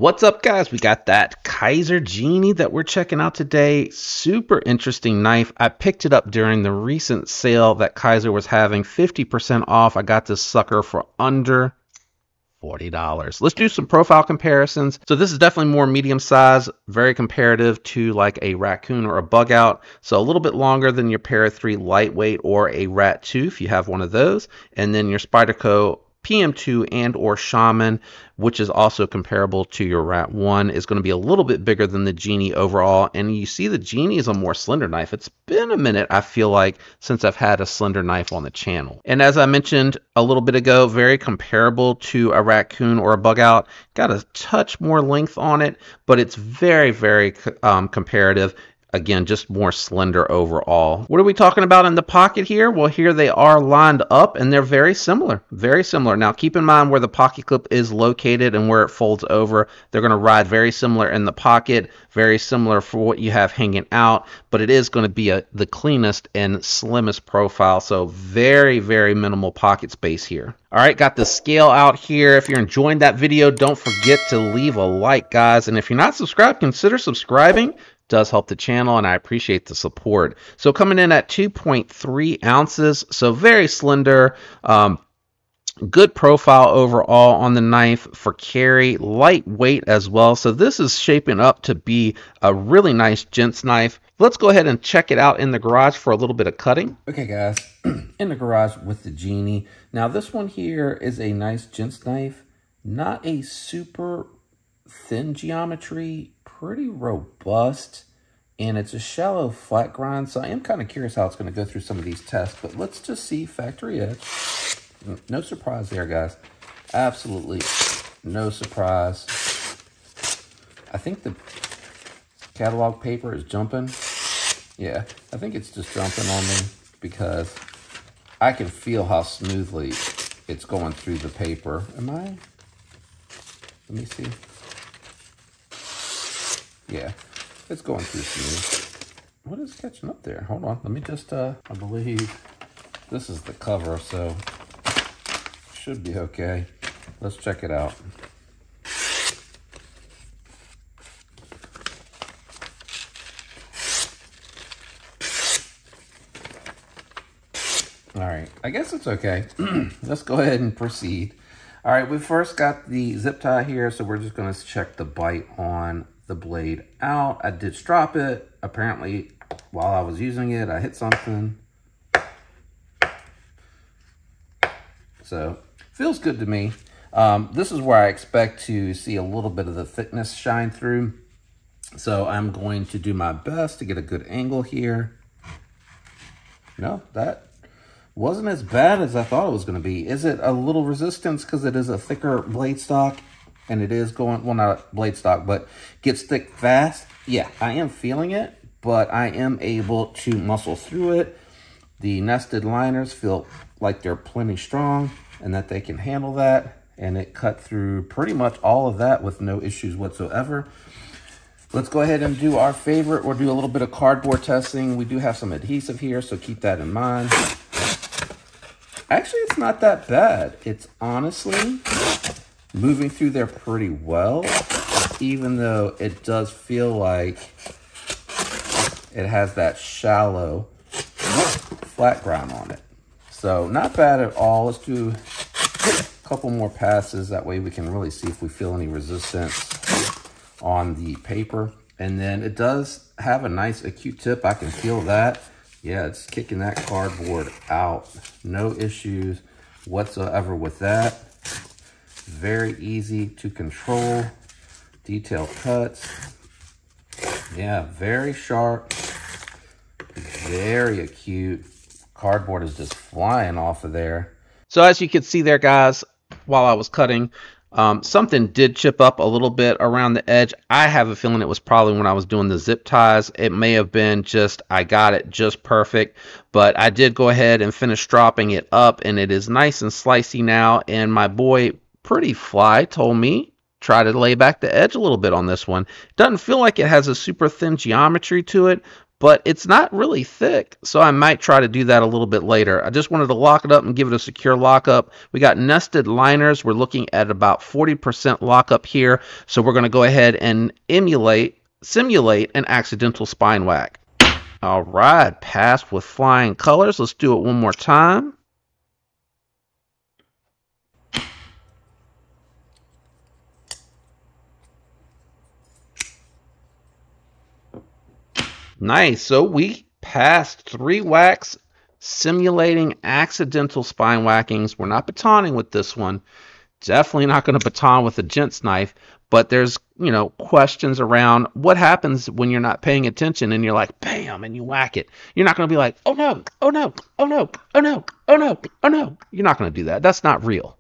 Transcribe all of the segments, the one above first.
What's up, guys? We got that Kizer Genie that we're checking out today. Super interesting knife. I picked it up during the recent sale that Kizer was having, 50% off. I got this sucker for under $40. Let's do some profile comparisons. So this is definitely more medium size, very comparative to like a raccoon or a bug out. So a little bit longer than your Para 3 lightweight or a Rat 2 if you have one of those. And then your Spyderco PM2 and or Shaman, which is also comparable to your Rat 1, is going to be a little bit bigger than the Genie overall. And you see the Genie is a more slender knife. It's been a minute, I feel like, since I've had a slender knife on the channel. And as I mentioned a little bit ago, very comparable to a raccoon or a bug out. Got a touch more length on it, but it's very, very comparative. Again, just more slender overall. What are we talking about in the pocket here? Well, here they are lined up and they're very similar. Very similar. Now, keep in mind where the pocket clip is located and where it folds over. They're going to ride very similar in the pocket, very similar for what you have hanging out, but it is going to be the cleanest and slimmest profile. So very, very minimal pocket space here. All right, got the scale out here. If you're enjoying that video, don't forget to leave a like, guys. And if you're not subscribed, consider subscribing. Does help the channel, and I appreciate the support. So coming in at 2.3 ounces, so very slender, good profile overall on the knife for carry, lightweight as well. So this is shaping up to be a really nice gents knife. Let's go ahead and check it out in the garage for a little bit of cutting. Okay, guys, in the garage with the Genie. Now this one here is a nice gents knife, not a super thin geometry, pretty robust, and it's a shallow flat grind, so I am kind of curious how it's going to go through some of these tests, but let's just see factory edge. No surprise there, guys. Absolutely no surprise. I think the catalog paper is jumping. Yeah, I think it's just jumping on me because I can feel how smoothly it's going through the paper. Let me see. Yeah, it's going through smooth. What is catching up there? Hold on, let me just, I believe this is the cover, so should be okay. Let's check it out. All right, I guess it's okay. Let's go ahead and proceed. All right, we first got the zip tie here, so we're just gonna check the bite on the blade out. I did strop it. Apparently, while I was using it, I hit something. So, feels good to me. This is where I expect to see a little bit of the thickness shine through. So, I'm going to do my best to get a good angle here. No, that wasn't as bad as I thought it was going to be. Is it a little resistance because it is a thicker blade stock? And it is going, well, not blade stock, but gets thick fast. Yeah, I am feeling it, but I am able to muscle through it. The nested liners feel like they're plenty strong and that they can handle that. And it cut through pretty much all of that with no issues whatsoever. Let's go ahead and do our favorite. We'll do a little bit of cardboard testing. We do have some adhesive here, so keep that in mind. Actually, it's not that bad. It's honestly moving through there pretty well, even though it does feel like it has that shallow flat ground on it. So not bad at all. Let's do a couple more passes. That way we can really see if we feel any resistance on the paper. And then it does have a nice acute tip. I can feel that. Yeah, it's kicking that cardboard out. No issues whatsoever with that. Very easy to control. Detailed cuts. Yeah, very sharp. Very acute. Cardboard is just flying off of there. So as you can see there, guys, while I was cutting, something did chip up a little bit around the edge. I have a feeling it was probably when I was doing the zip ties. It may have been just, I got it just perfect, but I did go ahead and finish stropping it up, and it is nice and slicey now. And my boy Pretty Fly told me try to lay back the edge a little bit on this one. Doesn't feel like it has a super thin geometry to it, but it's not really thick, so I might try to do that a little bit later. I just wanted to lock it up and give it a secure lockup. We got nested liners. We're looking at about 40% lockup here, so we're going to go ahead and simulate an accidental spine whack. All right, passed with flying colors. Let's do it one more time. Nice. So we passed 3 whacks simulating accidental spine whackings. We're not batoning with this one. Definitely not going to baton with a gent's knife, but there's, questions around what happens when you're not paying attention and you're like, bam, and you whack it. You're not going to be like, oh no, oh no, oh no, oh no, oh no, oh no. You're not going to do that. That's not real.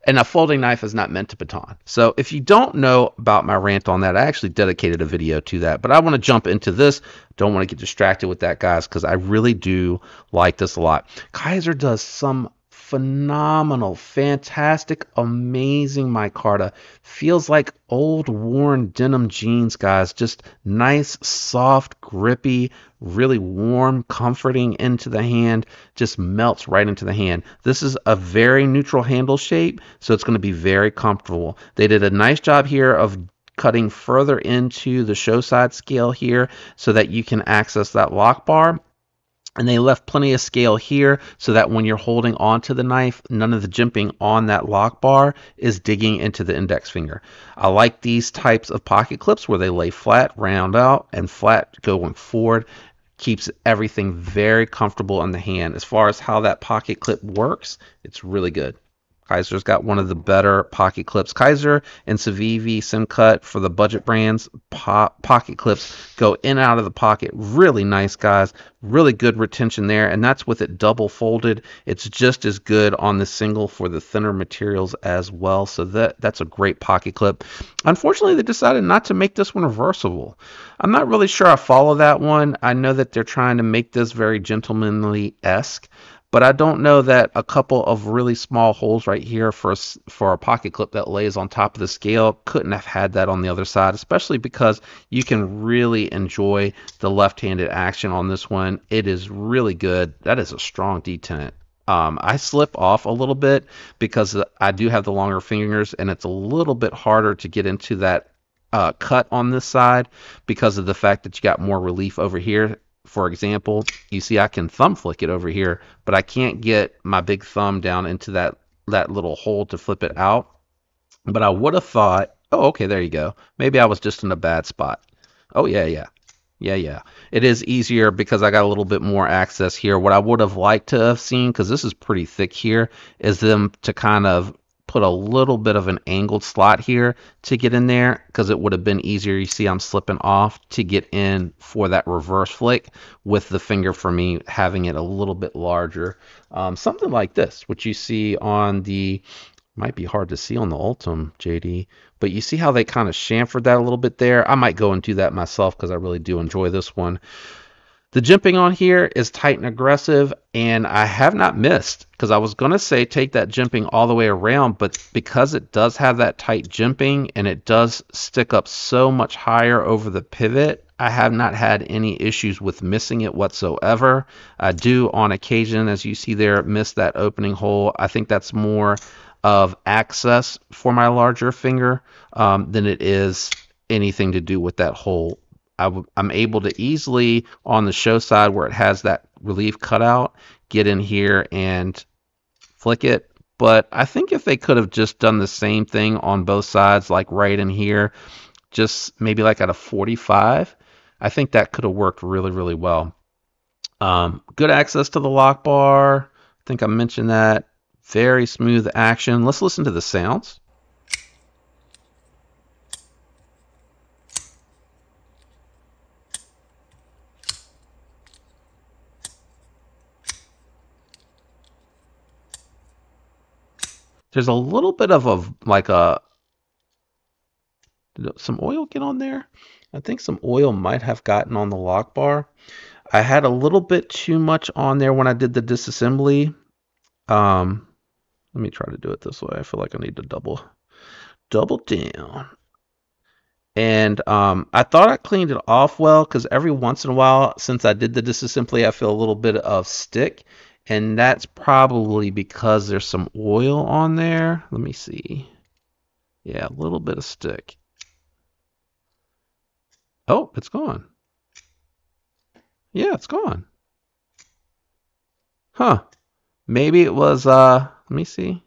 And a folding knife is not meant to baton. So if you don't know about my rant on that, I actually dedicated a video to that. But I want to jump into this. Don't want to get distracted with that, guys, because I really do like this a lot. Kizer does some phenomenal, fantastic, amazing micarta. Feels like old worn denim jeans, guys. Just nice, soft, grippy, really warm, comforting into the hand. Just melts right into the hand. This is a very neutral handle shape, so it's going to be very comfortable. They did a nice job here of cutting further into the show side scale here so that you can access that lock bar. And they left plenty of scale here so that when you're holding onto the knife, none of the jimping on that lock bar is digging into the index finger. I like these types of pocket clips where they lay flat, round out, and flat going forward. Keeps everything very comfortable in the hand. As far as how that pocket clip works, it's really good. Kizer's got one of the better pocket clips. Kizer and Civivi SimCut for the budget brands. Pocket clips go in and out of the pocket. Really nice, guys. Really good retention there. And that's with it double folded. It's just as good on the single for the thinner materials as well. So that's a great pocket clip. Unfortunately, they decided not to make this one reversible. I'm not really sure I follow that one. I know that they're trying to make this very gentlemanly-esque. But I don't know that a couple of really small holes right here for a pocket clip that lays on top of the scale couldn't have had that on the other side, especially because you can really enjoy the left-handed action on this one. It is really good. That is a strong detent. I slip off a little bit because I do have the longer fingers, and it's a little bit harder to get into that cut on this side because of the fact that you got more relief over here. For example, you see I can thumb flick it over here, but I can't get my big thumb down into that little hole to flip it out. But I would have thought, oh, okay, there you go. Maybe I was just in a bad spot. Oh, yeah. It is easier because I got a little bit more access here. What I would have liked to have seen, because this is pretty thick here, is them to kind of put a little bit of an angled slot here to get in there, because it would have been easier. You see I'm slipping off to get in for that reverse flick with the finger for me having it a little bit larger. Something like this, which you see on the, might be hard to see on the Ultim, JD, but you see how they kind of chamfered that a little bit there. I might go and do that myself because I really do enjoy this one. The jimping on here is tight and aggressive, and I have not missed, because I was going to say take that jimping all the way around, but because it does have that tight jimping and it does stick up so much higher over the pivot, I have not had any issues with missing it whatsoever. I do on occasion, as you see there, miss that opening hole. I think that's more of access for my larger finger than it is anything to do with that hole. I'm able to easily, on the show side where it has that relief cutout, get in here and flick it. But I think if they could have just done the same thing on both sides, like right in here, just maybe like at a 45, I think that could have worked really, really well. Good access to the lock bar. I think I mentioned that. Very smooth action. Let's listen to the sounds. There's a little bit of did some oil get on there? I think some oil might have gotten on the lock bar. I had a little bit too much on there when I did the disassembly. Let me try to do it this way. I feel like I need to double down. And I thought I cleaned it off well because every once in a while, since I did the disassembly, I feel a little bit of stick. And that's probably because there's some oil on there. Let me see. Yeah, a little bit of stick. Oh, it's gone. Yeah, it's gone. Huh. Maybe it was, let me see.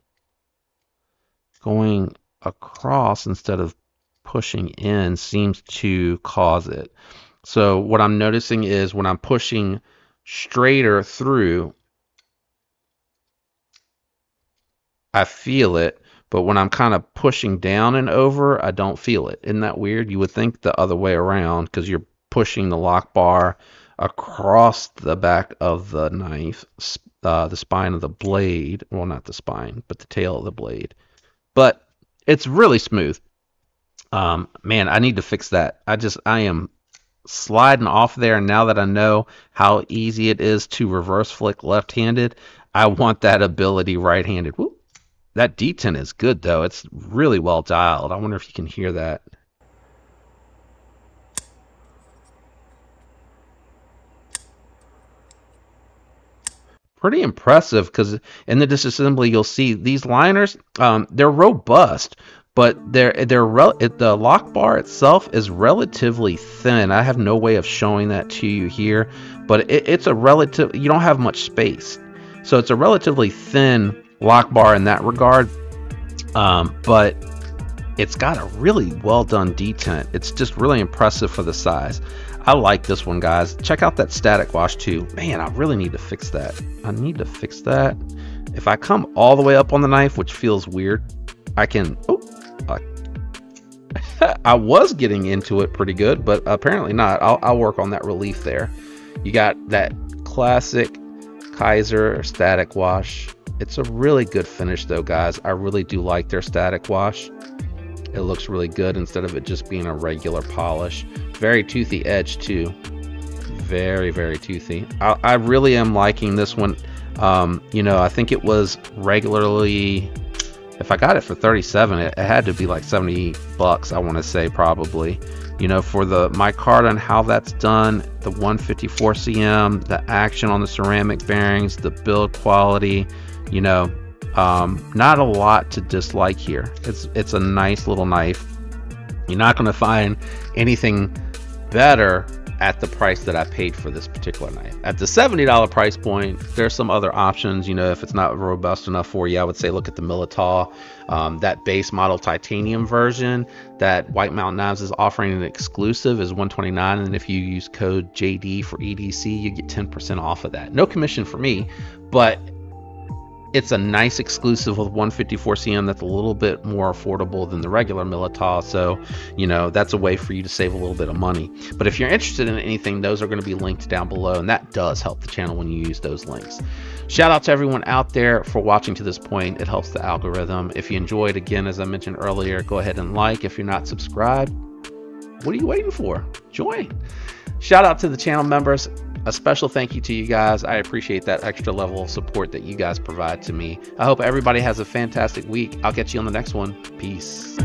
Going across instead of pushing in seems to cause it. So what I'm noticing is when I'm pushing straighter through, I feel it, but when I'm kind of pushing down and over, I don't feel it. Isn't that weird? You would think the other way around because you're pushing the lock bar across the back of the knife, the spine of the blade. Well, not the spine, but the tail of the blade. But it's really smooth. Man, I need to fix that. I am sliding off there, and now that I know how easy it is to reverse flick left-handed, I want that ability right-handed. Whoop. That detent is good though. It's really well dialed. I wonder if you can hear that. Pretty impressive because in the disassembly you'll see these liners. They're robust, but the lock bar itself is relatively thin. I have no way of showing that to you here, but it's a relative. You don't have much space, so it's a relatively thin lock bar in that regard. But it's got a really well done detent. It's just really impressive for the size. I like this one, guys. Check out that static wash too. Man, I really need to fix that. I need to fix that. If I come all the way up on the knife, which feels weird, I can. Oh, I was getting into it pretty good, but apparently not. I'll work on that relief there. You got that classic Kizer static wash. It's a really good finish though, guys. I really do like their static wash. It looks really good instead of it just being a regular polish. Very toothy edge too. Very, very toothy. I really am liking this one. You know, I think it was regularly, if I got it for 37, it had to be like 70 bucks, I want to say probably. You know, for the micarta and how that's done, the 154 cm, the action on the ceramic bearings, the build quality, you know, not a lot to dislike here. It's a nice little knife. You're not going to find anything better at the price that I paid for this particular knife. At the $70 price point, there's some other options. You know, if it's not robust enough for you, I would say look at the Militaw, that base model titanium version that White Mountain Knives is offering an exclusive is $129, and if you use code JD for EDC, you get 10% off of that. No commission for me, but it's a nice exclusive with 154 cm that's a little bit more affordable than the regular Militaw, so you know that's a way for you to save a little bit of money. But if you're interested in anything, those are going to be linked down below, and that does help the channel when you use those links. Shout out to everyone out there for watching to this point. It helps the algorithm. If you enjoyed, again, as I mentioned earlier, go ahead and like. If you're not subscribed, what are you waiting for? Join. Shout out to the channel members. A special thank you to you guys. I appreciate that extra level of support that you guys provide to me. I hope everybody has a fantastic week. I'll catch you on the next one. Peace.